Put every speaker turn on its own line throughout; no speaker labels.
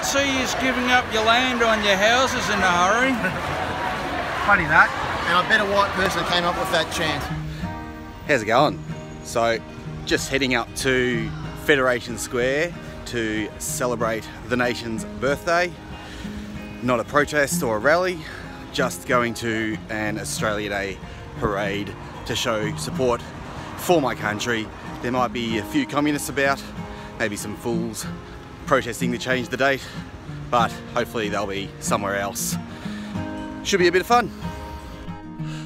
don't see you giving up your land on your houses in a hurry.
Funny that. And I bet a white person came up with that chant.
How's it going? So, just heading up to Federation Square to celebrate the nation's birthday. Not a protest or a rally, just going to an Australia Day parade to show support for my country. There might be a few communists about, maybe some fools protesting to change the date, but hopefully they'll be somewhere else. Should be a bit of fun.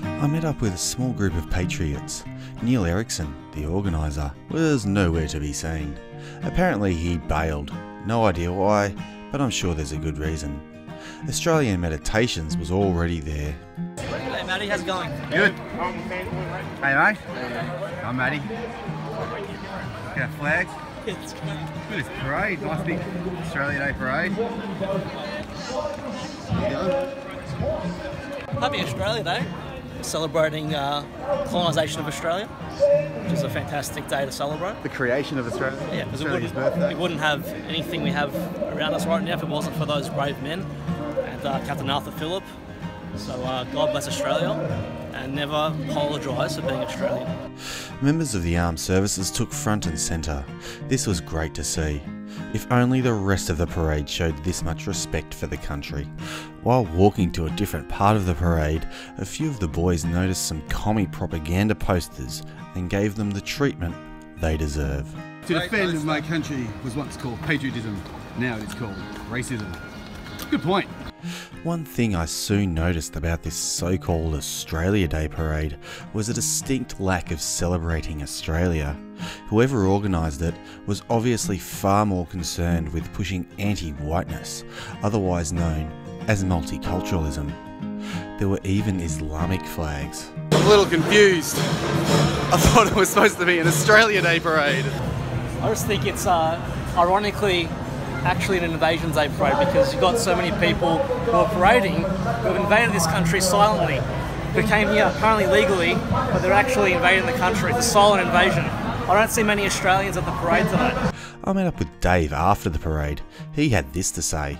I met up with a small group of patriots. Neil Erickson, the organiser, was nowhere to be seen. Apparently he bailed. No idea why, but I'm sure there's a good reason. Australian Meditations was already there.
Hey Matty, how's it going?
Good. Hey mate. I'm Matty. Got a flag.
It's great.
Look at this parade, nice big Australia Day parade.
Happy Australia Day. Celebrating colonisation of Australia, which is a fantastic day to celebrate.
The creation of Australia?
Yeah, because
birthday.
we wouldn't have anything we have around us right now if it wasn't for those brave men and Captain Arthur Phillip. So God bless Australia and never apologise for being Australian.
Members of the armed services took front and centre. This was great to see. If only the rest of the parade showed this much respect for the country. While walking to a different part of the parade, a few of the boys noticed some commie propaganda posters and gave them the treatment they deserve.
To defend my country was once called patriotism, now it is called racism. Good point.
One thing I soon noticed about this so-called Australia Day parade was a distinct lack of celebrating Australia. Whoever organised it was obviously far more concerned with pushing anti-whiteness, otherwise known as multiculturalism. There were even Islamic flags.
I'm a little confused. I thought it was supposed to be an Australia Day parade.
I just think it's ironically actually an Invasion Day parade because you've got so many people who are parading who have invaded this country silently, who came here apparently legally, but they're actually invading the country. It's a silent invasion. I don't see many Australians at the parade today.
I met up with Dave after the parade. He had this to say.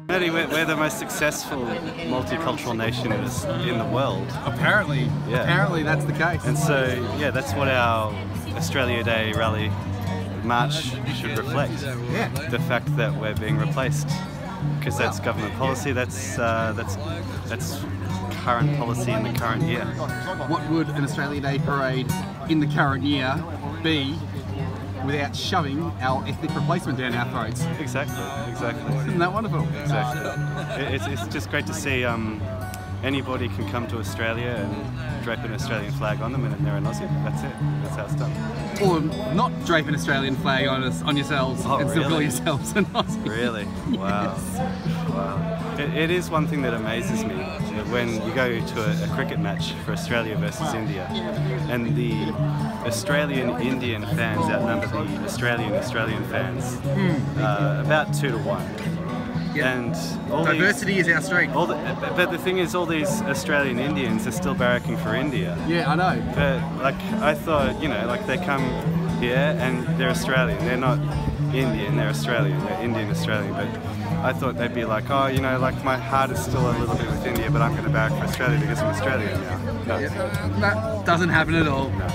We're the most successful multicultural nation in the world.
Apparently,
yeah.
Apparently that's the case.
And so, yeah, that's what our Australia Day rally march should reflect.
Yeah.
The fact that we're being replaced, because that's government policy. That's current policy in the current year.
What would an Australia Day parade in the current year be without shoving our ethnic replacement down our throats?
Exactly.
Isn't that wonderful?
Exactly. It's just great to see anybody can come to Australia and drape an Australian flag on them and they're an Aussie. That's it. That's how it's done.
Or not drape an Australian flag on yourselves and still call yourselves an Aussie.
Really? Wow.
Yes.
Wow. It is one thing that amazes me when you go to a cricket match for Australia versus India and the Australian-Indian fans outnumber the Australian fans about 2 to 1.
Yep.
And all
diversity is our strength.
But the thing is, all these Australian Indians are still barracking for India.
Yeah, I know.
But like, I thought, like they come here and they're Australian. They're not Indian. They're Australian. They're Indian Australian. But I thought they'd be like, oh, like my heart is still a little bit with India, but I'm going to barrack for Australia because I'm Australian now. No.
Yeah, that doesn't happen at all.
No.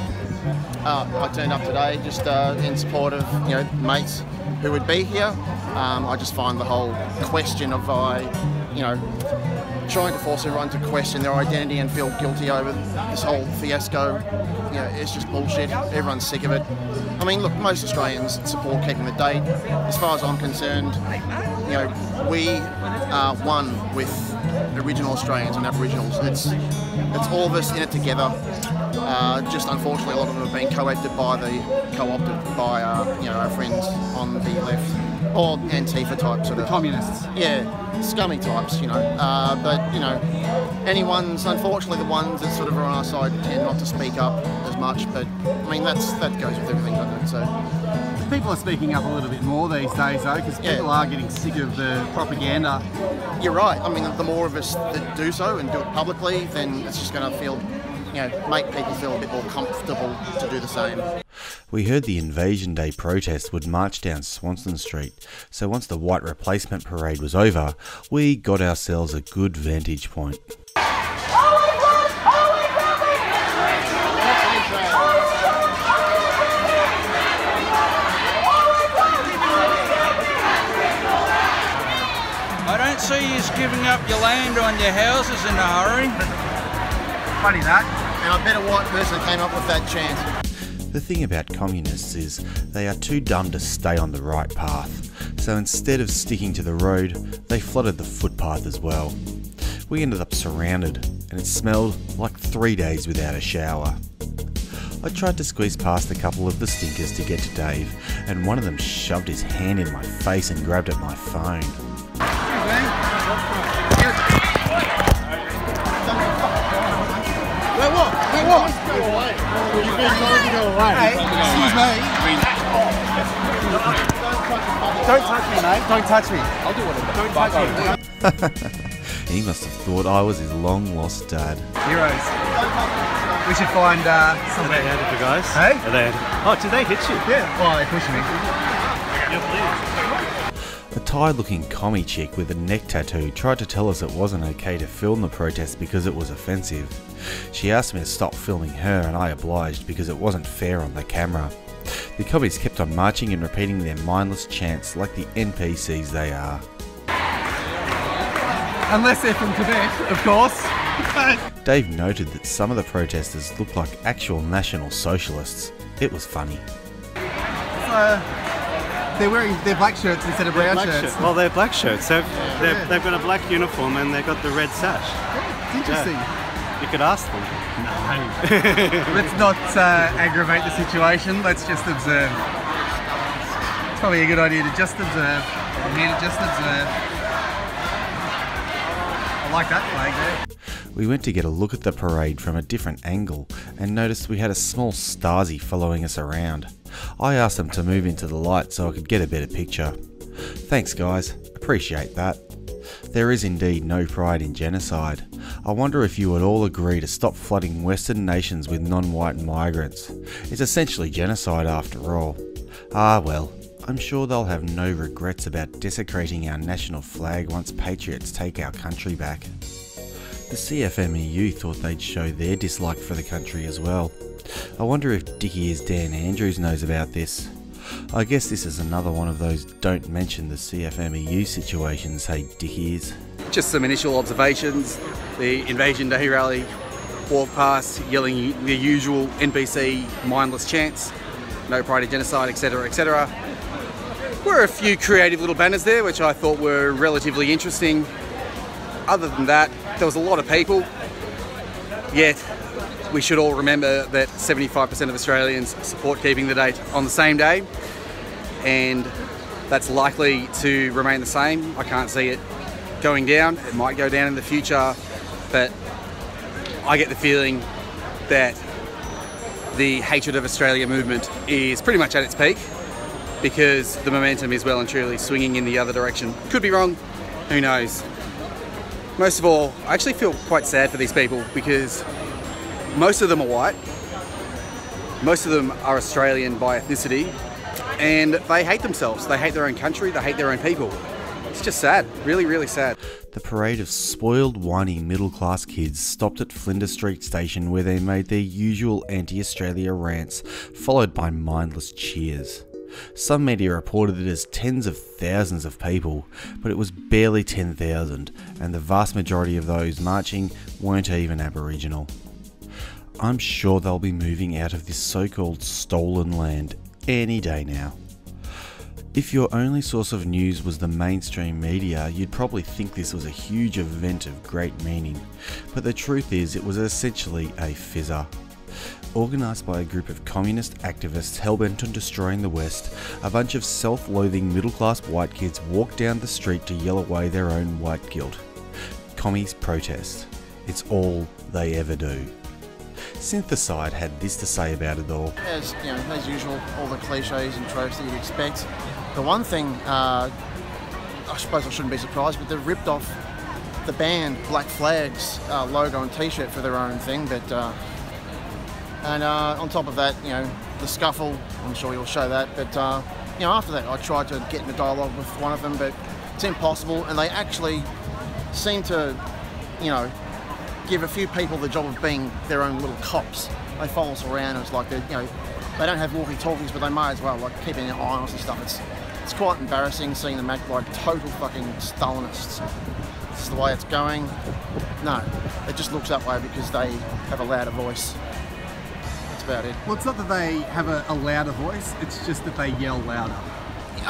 I turned up today just in support of mates who would be here. I just find the whole question of trying to force everyone to question their identity and feel guilty over this whole fiasco, it's just bullshit. Everyone's sick of it. I mean, look, most Australians support keeping the date. As far as I'm concerned, we are one with Original Australians and Aboriginals. It's all of us in it together. Just unfortunately, a lot of them have been co-opted by our friends on the left, or Antifa types, sort of
communists.
Yeah, scummy types, But unfortunately, the ones that sort of are on our side tend not to speak up as much. But I mean, that goes with everything, doesn't it? So
people are speaking up a little bit more these days, though, because people are getting sick of the propaganda.
You're right. I mean, the more of us that do so and do it publicly, then it's just going to feel make people feel a bit more comfortable to do the same.
We heard the Invasion Day protest would march down Swanston Street, so once the White Replacement Parade was over, we got ourselves a good vantage point.
I don't see you giving up your land on your houses in a hurry.
Funny that.
And I bet a white person came up with that chant.
The thing about communists is they are too dumb to stay on the right path, so instead of sticking to the road, they flooded the footpath as well. We ended up surrounded, and it smelled like 3 days without a shower. I tried to squeeze past a couple of the stinkers to get to Dave, and one of them shoved his hand in my face and grabbed at my phone.
Wait, what? Go away. You've been told to go away. Hey, excuse me.
Don't touch me, mate. Don't touch me. I'll do whatever. Don't touch me.
He must have thought I was his long-lost dad.
Heroes. We should find somebody.
Are they handed, guys?
Hey?
Are they handed? Oh, did they hit you?
Yeah. Oh, they're pushing me.
A Thai-looking commie chick with a neck tattoo tried to tell us it wasn't okay to film the protest because it was offensive. She asked me to stop filming her and I obliged because it wasn't fair on the camera. The commies kept on marching and repeating their mindless chants like the NPCs they are.
Unless they're from Tibet, of course.
Dave noted that some of the protesters looked like actual National Socialists. It was funny.
They're wearing their black shirts instead of brown shirts.
Well, they're black shirts. They've got a black uniform and they've got the red sash.
Yeah, it's interesting.
Yeah. You could ask them.
No. Let's not aggravate the situation. Let's just observe. It's probably a good idea to just observe. I'm here to just observe. I like that flag there.
We went to get a look at the parade from a different angle and noticed we had a small Stasi following us around. I asked them to move into the light so I could get a better picture. Thanks guys, appreciate that. There is indeed no pride in genocide. I wonder if you would all agree to stop flooding Western nations with non-white migrants. It's essentially genocide after all. Ah well, I'm sure they'll have no regrets about desecrating our national flag once patriots take our country back. The CFMEU thought they'd show their dislike for the country as well. I wonder if Dickie as Dan Andrews knows about this. I guess this is another one of those don't mention the CFMEU situations, hey Dickies.
Just some initial observations. The Invasion Day rally walked past yelling the usual NPC mindless chants. No pride in genocide, etc, etc. There were a few creative little banners there which I thought were relatively interesting. Other than that, there was a lot of people, yet we should all remember that 75% of Australians support keeping the date on the same day, and that's likely to remain the same. I can't see it going down. It might go down in the future, but I get the feeling that the hatred of Australia movement is pretty much at its peak because the momentum is well and truly swinging in the other direction. Could be wrong, who knows. Most of all, I actually feel quite sad for these people because most of them are white, most of them are Australian by ethnicity, and they hate themselves, they hate their own country, they hate their own people. It's just sad, really, really sad.
The parade of spoiled, whiny middle-class kids stopped at Flinders Street Station where they made their usual anti-Australia rants, followed by mindless cheers. Some media reported it as tens of thousands of people, but it was barely 10,000, and the vast majority of those marching weren't even Aboriginal. I'm sure they'll be moving out of this so-called stolen land any day now. If your only source of news was the mainstream media, you'd probably think this was a huge event of great meaning, but the truth is it was essentially a fizzer. Organised by a group of communist activists hellbent on destroying the West, a bunch of self-loathing middle-class white kids walked down the street to yell away their own white guilt. Commies protest. It's all they ever do. Syntheside had this to say about it all.
As usual, all the cliches and tropes that you'd expect. The one thing, I suppose I shouldn't be surprised, but they've ripped off the band Black Flag's logo and t-shirt for their own thing, but And on top of that, you know, the scuffle, I'm sure you'll show that, but you know, after that I tried to get into dialogue with one of them, but it's impossible, and they actually seem to, you know, give a few people the job of being their own little cops. They follow us around, and it's like, you know, they don't have walkie-talkies, but they may as well, like, keeping an eye on us and stuff. It's quite embarrassing seeing them act like total fucking Stalinists. This is the way it's going. No, it just looks that way because they have a louder voice. That's about it.
Well, it's not that they have a louder voice, it's just that they yell louder.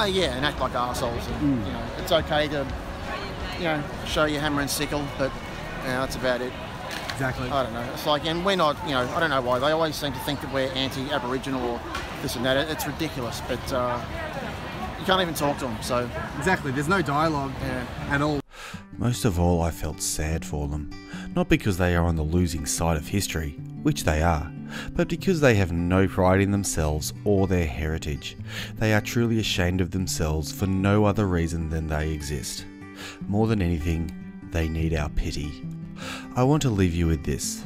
Yeah, and act like arseholes. And, you know, it's okay to, you know, show your hammer and sickle, but you know, that's about it.
Exactly.
I don't know. It's like, and we're not, you know, I don't know why. They always seem to think that we're anti-Aboriginal or this and that. It's ridiculous, but you can't even talk to them, so...
Exactly, there's no dialogue at all.
Most of all, I felt sad for them. Not because they are on the losing side of history, which they are, but because they have no pride in themselves or their heritage. They are truly ashamed of themselves for no other reason than they exist. More than anything, they need our pity. I want to leave you with this.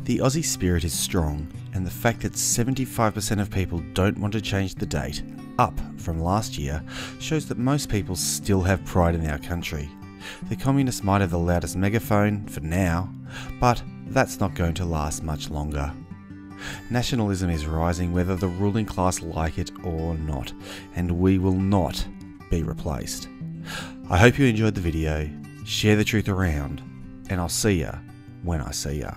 The Aussie spirit is strong, and the fact that 75% of people don't want to change the date, up from last year, shows that most people still have pride in our country. The communists might have the loudest megaphone for now, but that's not going to last much longer. Nationalism is rising whether the ruling class like it or not, and we will not be replaced. I hope you enjoyed the video, share the truth around, and I'll see ya when I see ya.